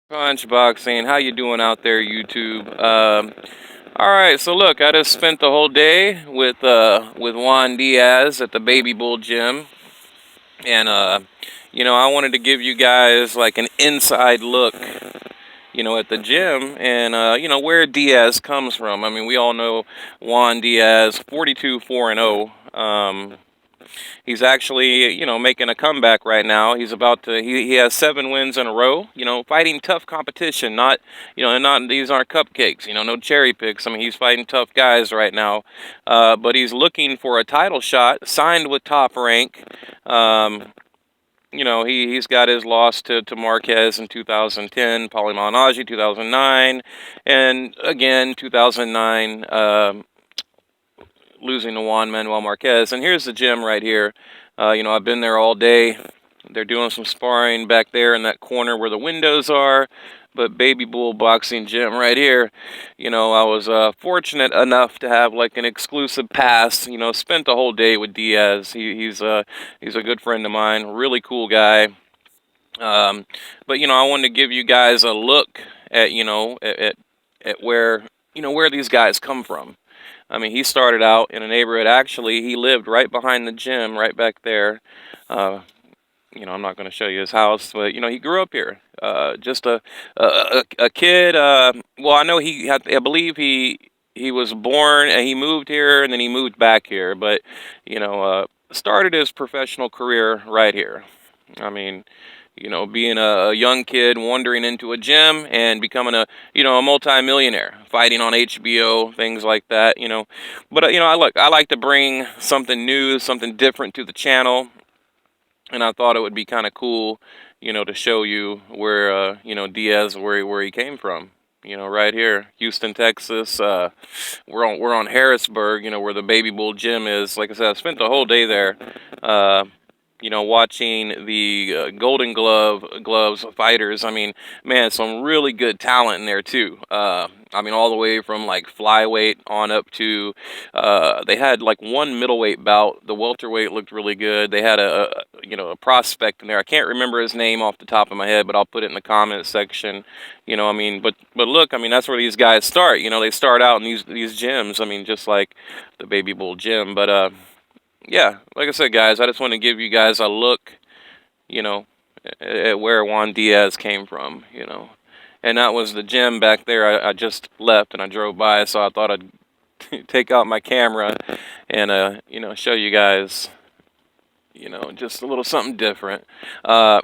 Punch Boxing. How you doing out there, YouTube? All right. So look, I just spent the whole day with Juan Diaz at the Baby Bull Gym, and I wanted to give you guys like an inside look, at the gym and where Diaz comes from. I mean, we all know Juan Diaz, 42 4-0. He's actually, making a comeback right now. He's about to. He has 7 wins in a row. Fighting tough competition. Not these aren't cupcakes. No cherry picks. I mean, he's fighting tough guys right now. But he's looking for a title shot. Signed with Top Rank. He's got his loss to Marquez in 2010, Paulie Malignaggi 2009, and again 2009. Losing to Juan Manuel Marquez. And here's the gym right here. I've been there all day. They're doing some sparring back there in that corner where the windows are. But Baby Bull Boxing Gym right here, I was fortunate enough to have like an exclusive pass. Spent the whole day with Diaz. He's a good friend of mine, really cool guy. But I wanted to give you guys a look at at where these guys come from. I mean, he started out in a neighborhood. Actually, he lived right behind the gym, right back there. Uh, I'm not going to show you his house, but he grew up here. Just a kid. Well, I know he had. I believe he was born and he moved here, and then he moved back here. But started his professional career right here. I mean, being a young kid wandering into a gym and becoming a multi-millionaire, fighting on HBO, things like that. But, I like to bring something new, something different to the channel, and I thought it would be kind of cool, to show you where, Diaz, where he came from. Right here, Houston, Texas. We're on Harrisburg, where the Baby Bull Gym is. Like I said, I spent the whole day there. Watching the Golden Gloves fighters. I mean, man, some really good talent in there too. I mean, all the way from like flyweight on up to they had like one middleweight bout. The welterweight looked really good. They had a prospect in there. I can't remember his name off the top of my head, but I'll put it in the comments section. I mean, but look, I mean, that's where these guys start. They start out in these gyms. I mean, just like the Baby Bull Gym, but yeah, like I said, guys, I just want to give you guys a look, you know, at where Juan Diaz came from. And that was the gym back there. I just left and I drove by, so I thought I'd take out my camera and, show you guys, just a little something different. But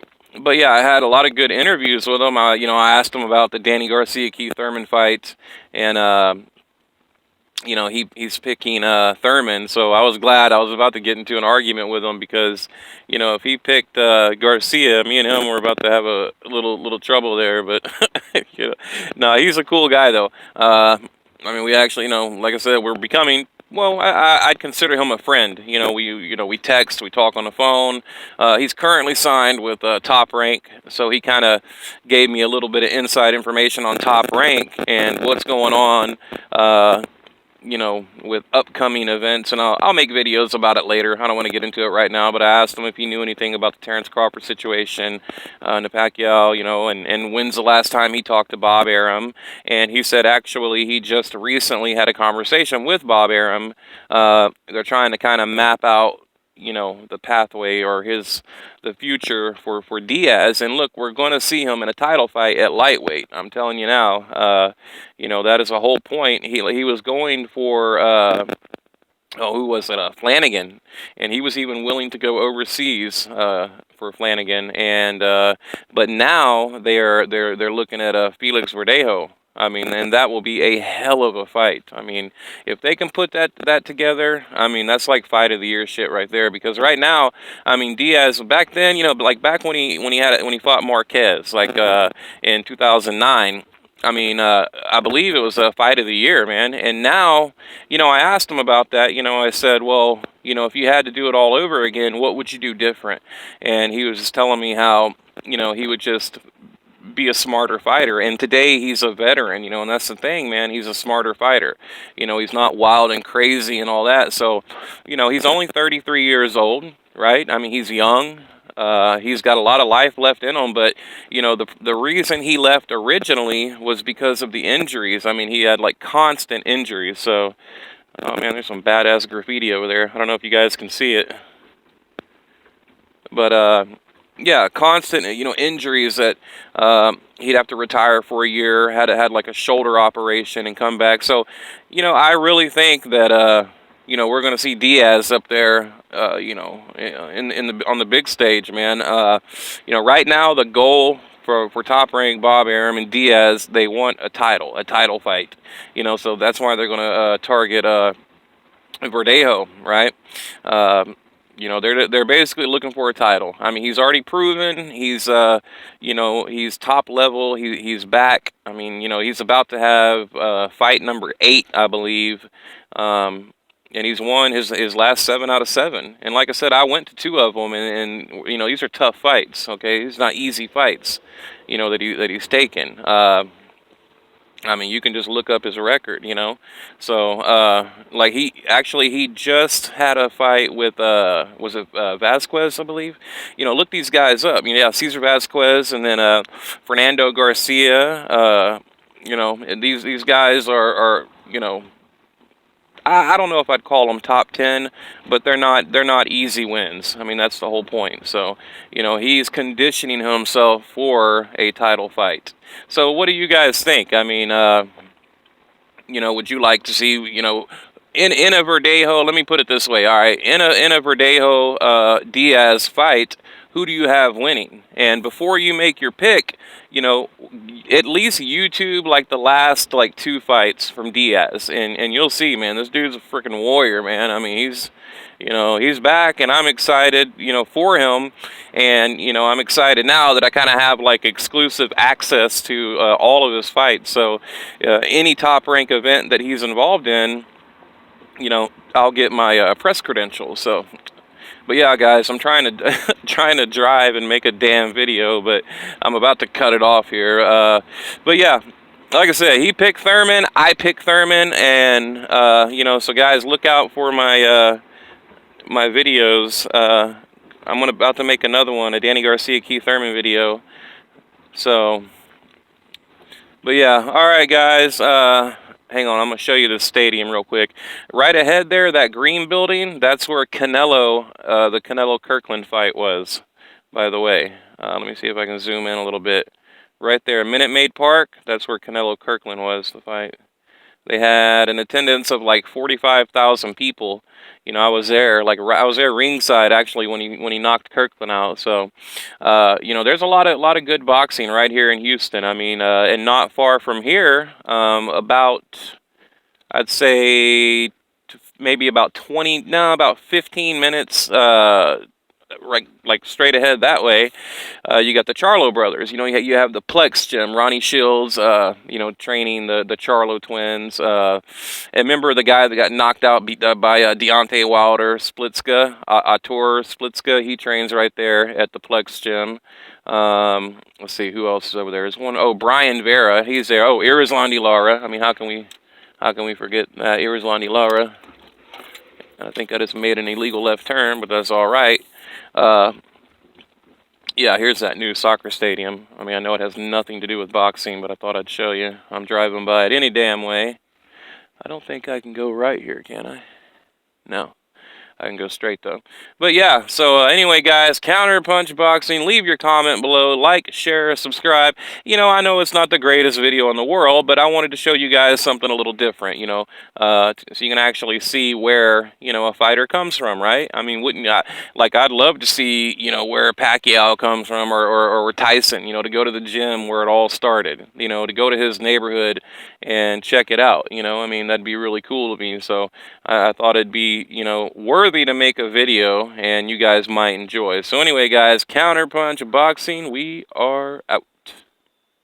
yeah, I had a lot of good interviews with him. I asked him about the Danny Garcia Keith Thurman fight, and he's picking Thurman, so I was glad. I was about to get into an argument with him because, if he picked Garcia, me and him were about to have a little trouble there. But no, he's a cool guy though. I mean, we actually, like I said, we're becoming. Well, I'd consider him a friend. We text, we talk on the phone. He's currently signed with Top Rank, so he kind of gave me a little bit of inside information on Top Rank and what's going on. With upcoming events, and I'll make videos about it later. I don't want to get into it right now, but I asked him if he knew anything about the Terrence Crawford situation, and the Pacquiao, and when's the last time he talked to Bob Arum, and he said actually he just recently had a conversation with Bob Arum. They're trying to kind of map out the pathway or the future for Diaz. And look, we're going to see him in a title fight at lightweight. I'm telling you now. That is a whole point. He was going for who was it? Flanagan, and he was even willing to go overseas for Flanagan. And but now they're looking at Felix Verdejo. I mean, and that will be a hell of a fight. I mean, if they can put that together, I mean, that's like fight of the year shit right there. Because right now, I mean, Diaz back then, like back when he fought Marquez, like in 2009. I mean, I believe it was a fight of the year, man. And now, I asked him about that. I said, well, if you had to do it all over again, what would you do different? And he was just telling me how, he would just be a smarter fighter. And today he's a veteran, and that's the thing, man. He's a smarter fighter. He's not wild and crazy and all that. So, he's only 33 years old, right? I mean, he's young. He's got a lot of life left in him, but you know, the reason he left originally was because of the injuries. I mean, he had like constant injuries. So, oh man, there's some badass graffiti over there. I don't know if you guys can see it, but yeah, constant, you know, injuries that he'd have to retire for a year. Had like a shoulder operation and come back. So, you know, I really think that you know, we're going to see Diaz up there, you know, in the on the big stage, man. You know, right now the goal for Top Rank, Bob Arum and Diaz, they want a title fight. You know, so that's why they're going to target Verdejo, right? You know, they're basically looking for a title. I mean, he's already proven he's you know, he's top level. He's back. I mean, you know, he's about to have fight number 8, I believe. And he's won his last 7 out of 7. And like I said, I went to 2 of them, and you know, these are tough fights. Okay, these are not easy fights, you know, that he's taken. I mean, you can just look up his record, you know. So, like he just had a fight with was it Vasquez, I believe. You know, look these guys up. You know, yeah, Cesar Vasquez, and then Fernando Garcia. You know, and these guys are you know, I don't know if I'd call them top 10, but they're not easy wins. I mean, that's the whole point. So, you know, he's conditioning himself for a title fight. So what do you guys think? I mean, you know, would you like to see, you know, in a Verdejo, let me put it this way, all right, in a Verdejo Diaz fight, who do you have winning? And before you make your pick, you know, at least YouTube like the last like 2 fights from Diaz, and you'll see, man, this dude's a freaking warrior, man. I mean, he's, you know, he's back, and I'm excited, you know, for him. And, you know, I'm excited now that I kind of have like exclusive access to all of his fights. So any Top Rank event that he's involved in, you know, I'll get my press credentials. So, but yeah, guys, I'm trying to trying to drive and make a damn video, but I'm about to cut it off here. But yeah, like I said, he picked Thurman, I picked Thurman, and you know, so guys, look out for my my videos. I'm about to make another one, a Danny Garcia, Keith Thurman video. So, but yeah, all right, guys. Hang on, I'm gonna show you the stadium real quick. Right ahead there, that green building, that's where Canelo, the Canelo Kirkland fight was. By the way, let me see if I can zoom in a little bit. Right there, Minute Maid Park. That's where Canelo Kirkland was, the fight. They had an attendance of like 45,000 people. You know, I was there, like I was there ringside actually when he knocked Kirkland out. So, you know, there's a lot of good boxing right here in Houston. I mean, and not far from here, about I'd say maybe about 15 minutes, right, like straight ahead that way. You got the Charlo brothers. You know, you have the Plex gym, Ronnie Shields, you know, training the Charlo twins. And remember the guy that got knocked out, beat up by Deontay Wilder, Splitska, Artur Splitska. He trains right there at the Plex gym. Let's see who else is over there. There's one. Oh, Brian Vera. He's there. Oh, Irislandi Lara. I mean, how can we forget Irislandi Lara? I think I just made an illegal left turn, but that's all right. Yeah, here's that new soccer stadium. I mean, I know it has nothing to do with boxing, but I thought I'd show you. I'm driving by it any damn way. I don't think I can go right here, can I? No. I can go straight though. But yeah, so anyway, guys, Counterpunch Boxing, leave your comment below, like, share, subscribe. You know, I know it's not the greatest video in the world, but I wanted to show you guys something a little different, you know, so you can actually see where, you know, a fighter comes from, right? I mean, wouldn't you, like, I'd love to see, you know, where Pacquiao comes from, or Tyson, you know, to go to the gym where it all started, you know, to go to his neighborhood and check it out, you know. I mean, that'd be really cool to me. So I thought it'd be, you know, worthy to make a video and you guys might enjoy. So anyway, guys, Counterpunch Boxing, we are out.